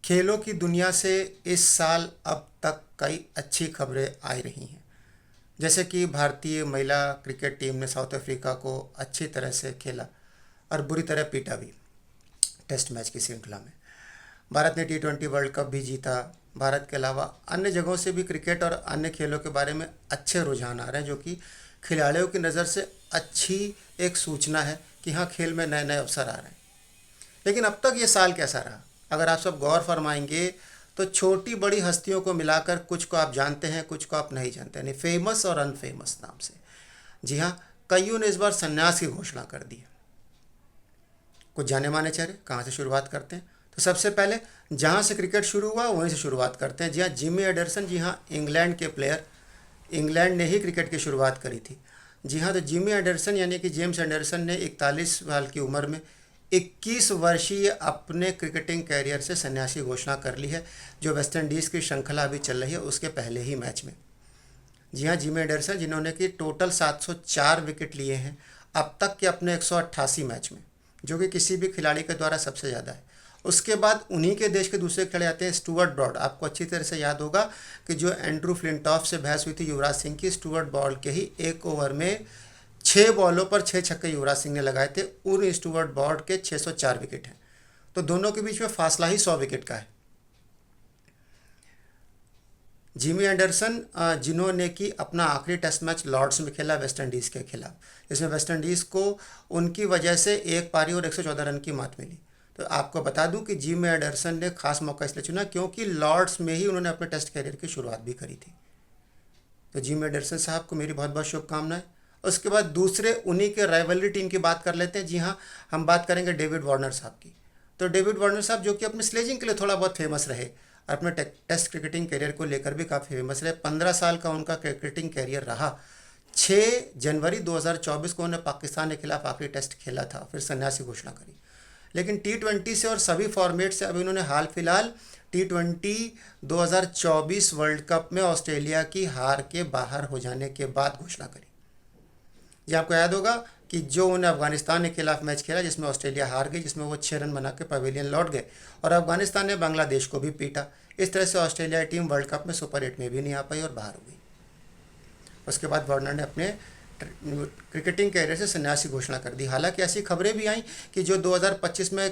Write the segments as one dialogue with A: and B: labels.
A: खेलों की दुनिया से इस साल अब तक कई अच्छी खबरें आई रही हैं। जैसे कि भारतीय महिला क्रिकेट टीम ने साउथ अफ्रीका को अच्छी तरह से खेला और बुरी तरह पीटा भी टेस्ट मैच की श्रृंखला में। भारत ने T20 वर्ल्ड कप भी जीता। भारत के अलावा अन्य जगहों से भी क्रिकेट और अन्य खेलों के बारे में अच्छे रुझान आ रहे हैं, जो कि खिलाड़ियों की नज़र से अच्छी एक सूचना है कि हाँ, खेल में नए नए अवसर आ रहे हैं। लेकिन अब तक ये साल कैसा रहा, अगर आप सब गौर फरमाएंगे तो छोटी बड़ी हस्तियों को मिलाकर कुछ को आप जानते हैं, कुछ को आप नहीं जानते, यानी फेमस और अनफेमस नाम से। जी हाँ, कईयों ने इस बार संन्यास की घोषणा कर दी है। कुछ जाने माने चेहरे, कहाँ से शुरुआत करते हैं? तो सबसे पहले जहाँ से क्रिकेट शुरू हुआ वहीं से शुरुआत करते हैं। जी हाँ, जिमी एंडरसन। जी हाँ, इंग्लैंड के प्लेयर। इंग्लैंड ने ही क्रिकेट की शुरुआत करी थी। जी हाँ, तो जिमी एंडरसन यानी कि जेम्स एंडरसन ने 41 साल की उम्र में 21 वर्षीय अपने क्रिकेटिंग कैरियर से संन्यास की घोषणा कर ली है, जो वेस्ट इंडीज़ की श्रृंखला अभी चल रही है उसके पहले ही मैच में। जी हाँ, जिमी एंडरसन जिन्होंने कि टोटल 704 विकेट लिए हैं अब तक के अपने 188 मैच में, जो कि किसी भी खिलाड़ी के द्वारा सबसे ज़्यादा है। उसके बाद उन्हीं के देश के दूसरे खिलाड़ी आते हैं, स्टुअर्ट ब्रॉड। आपको अच्छी तरह से याद होगा कि जो एंड्रू फ्लिंटॉफ से बहस हुई थी युवराज सिंह की, स्टुअर्ट ब्रॉड के ही एक ओवर में 6 बॉलों पर 6 छक्के युवराज सिंह ने लगाए थे। उन स्टुअर्ट ब्रॉड के 604 विकेट हैं, तो दोनों के बीच में फासला ही 100 विकेट का है। जिमी एंडरसन जिन्होंने कि अपना आखिरी टेस्ट मैच लॉर्ड्स में खेला वेस्ट इंडीज़ के खिलाफ, इसमें वेस्ट इंडीज़ को उनकी वजह से एक पारी और 114 रन की मात मिली। तो आपको बता दूं कि जिमी एंडरसन ने खास मौका इसलिए चुना क्योंकि लॉर्ड्स में ही उन्होंने अपने टेस्ट कैरियर की शुरुआत भी करी थी। तो जिमी एंडरसन साहब को मेरी बहुत बहुत शुभकामनाएं। उसके बाद दूसरे उन्हीं के राइवलरी टीम की बात कर लेते हैं। जी हाँ, हम बात करेंगे डेविड वार्नर साहब की। तो डेविड वार्नर साहब जो कि अपने स्लेजिंग के लिए थोड़ा बहुत फेमस रहे, अपने टेस्ट क्रिकेटिंग करियर को लेकर भी काफ़ी फेमस रहे। 15 साल का उनका क्रिकेटिंग करियर रहा। 6 जनवरी 2024 को उन्होंने पाकिस्तान के खिलाफ आखिरी टेस्ट खेला था, फिर संन्यास की घोषणा करी। लेकिन T20 से और सभी फॉर्मेट से अभी उन्होंने हाल फिलहाल T20 2024 वर्ल्ड कप में ऑस्ट्रेलिया की हार के बाहर हो जाने के बाद घोषणा करी। ये आपको याद होगा कि जो उन्हें अफगानिस्तान के खिलाफ मैच खेला जिसमें ऑस्ट्रेलिया हार गई, जिसमें वो 6 रन बना के पवेलियन लौट गए और अफगानिस्तान ने बांग्लादेश को भी पीटा। इस तरह से ऑस्ट्रेलिया टीम वर्ल्ड कप में सुपर 8 में भी नहीं आ पाई और बाहर हो गई। उसके बाद वार्नर ने अपने क्रिकेटिंग कैरियर से संन्यास की घोषणा कर दी। हालांकि ऐसी खबरें भी आई कि जो 2025 में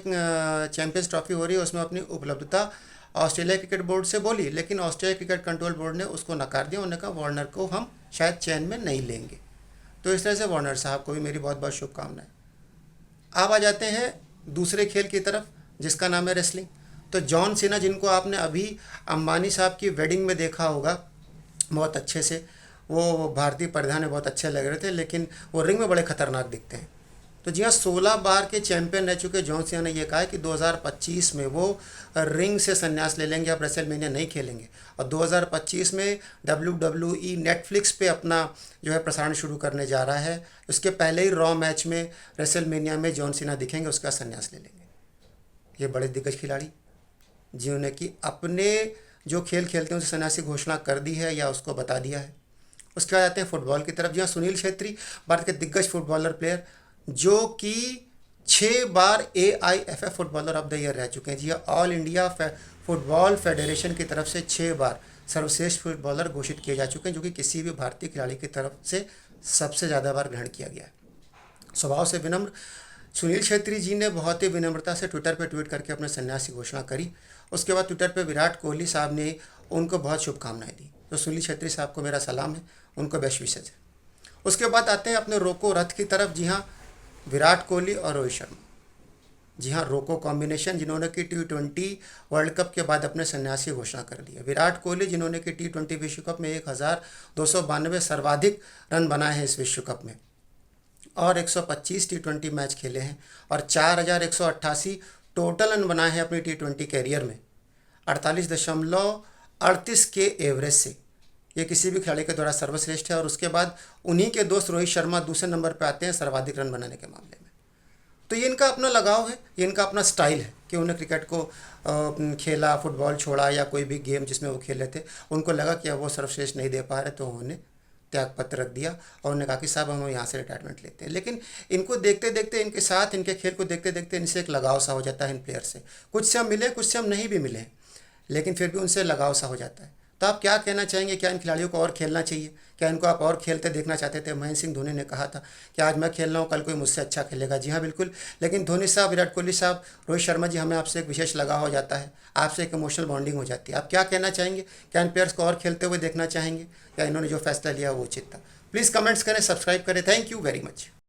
A: चैंपियंस ट्रॉफी हो रही है उसमें अपनी उपलब्धता ऑस्ट्रेलिया क्रिकेट बोर्ड से बोली, लेकिन ऑस्ट्रेलिया क्रिकेट कंट्रोल बोर्ड ने उसको नकार दिया। उन्होंने कहा वार्नर को हम शायद चैन में नहीं लेंगे। तो इस तरह से वार्नर साहब को भी मेरी बहुत बहुत शुभकामनाएं। अब आ जाते हैं दूसरे खेल की तरफ, जिसका नाम है रेसलिंग। तो जॉन सीना, जिनको आपने अभी अंबानी साहब की वेडिंग में देखा होगा बहुत अच्छे से, वो भारतीय परिधान में बहुत अच्छे लग रहे थे, लेकिन वो रिंग में बड़े खतरनाक दिखते हैं। तो जी हाँ, 16 बार के चैंपियन रह चुके जॉन सीना ने यह कहा है कि 2025 में वो रिंग से संन्यास ले लेंगे, अब रेसलमेनिया नहीं खेलेंगे। और 2025 में WWE नेटफ्लिक्स पे अपना जो है प्रसारण शुरू करने जा रहा है। उसके पहले ही रॉ मैच में रेसलमेनिया में जॉन सीना दिखेंगे, उसका संन्यास ले लेंगे। ये बड़े दिग्गज खिलाड़ी जिन्होंने कि अपने जो खेल खेलते हैं उसे संन्यास की घोषणा कर दी है या उसको बता दिया है। उसके बाद आते हैं फुटबॉल की तरफ। जी हाँ, सुनील छेत्री भारत के दिग्गज फुटबॉलर प्लेयर, जो कि 6 बार AIFF footballer of the year रह चुके हैं। जी हाँ, ऑल इंडिया फुटबॉल फेडरेशन की तरफ से 6 बार सर्वश्रेष्ठ फुटबॉलर घोषित किए जा चुके हैं, जो कि किसी भी भारतीय खिलाड़ी की तरफ से सबसे ज़्यादा बार ग्रहण किया गया है। स्वभाव से विनम्र सुनील छेत्री जी ने बहुत ही विनम्रता से ट्विटर पर ट्वीट करके अपने संन्यास की घोषणा करी। उसके बाद ट्विटर पर विराट कोहली साहब ने उनको बहुत शुभकामनाएं दी। तो सुनील छेत्री साहब को मेरा सलाम है, उनको बेस्ट विशेष है। उसके बाद आते हैं अपने रोको रथ की तरफ। जी हाँ, विराट कोहली और रोहित शर्मा। जी हाँ, रोको कॉम्बिनेशन जिन्होंने कि T20 वर्ल्ड कप के बाद अपने संन्यास की घोषणा कर दी है। विराट कोहली जिन्होंने कि T20 विश्व कप में 1292 सर्वाधिक रन बनाए हैं इस विश्व कप में, और 125 T20 मैच खेले हैं और 4188 टोटल रन बनाए हैं अपनी T20 कैरियर में, 48.38 के एवरेज से। ये किसी भी खिलाड़ी के द्वारा सर्वश्रेष्ठ है। और उसके बाद उन्हीं के दोस्त रोहित शर्मा दूसरे नंबर पर आते हैं सर्वाधिक रन बनाने के मामले में। तो ये इनका अपना लगाव है, ये इनका अपना स्टाइल है कि उन्हें क्रिकेट को खेला, फुटबॉल छोड़ा या कोई भी गेम जिसमें वो खेले थे, उनको लगा कि अब वो सर्वश्रेष्ठ नहीं दे पा रहे, तो उन्होंने त्यागपत्र रख दिया और उन्होंने कहा कि साहब हम यहाँ से रिटायरमेंट लेते हैं। लेकिन इनको देखते देखते, इनके साथ इनके खेल को देखते देखते इनसे एक लगाव सा हो जाता है इन प्लेयर से। कुछ से हम मिले, कुछ से हम नहीं भी मिले। लेकिन फिर भी उनसे लगाव सा हो जाता है। तो आप क्या कहना चाहेंगे, क्या इन खिलाड़ियों को और खेलना चाहिए? क्या इनको आप और खेलते देखना चाहते थे? महेंद्र सिंह धोनी ने कहा था कि आज मैं खेल रहा हूँ, कल कोई मुझसे अच्छा खेलेगा। जी हाँ, बिल्कुल। लेकिन धोनी साहब, विराट कोहली साहब, रोहित शर्मा जी, हमें आपसे एक विशेष लगाव हो जाता है, आपसे एक इमोशनल बॉन्डिंग हो जाती है। आप क्या कहना चाहेंगे? क्या इन प्लेयर्स को और खेलते हुए देखना चाहेंगे, या इन्होंने जो फैसला लिया वो उचित था? प्लीज़ कमेंट्स करें, सब्सक्राइब करें। Thank you very much.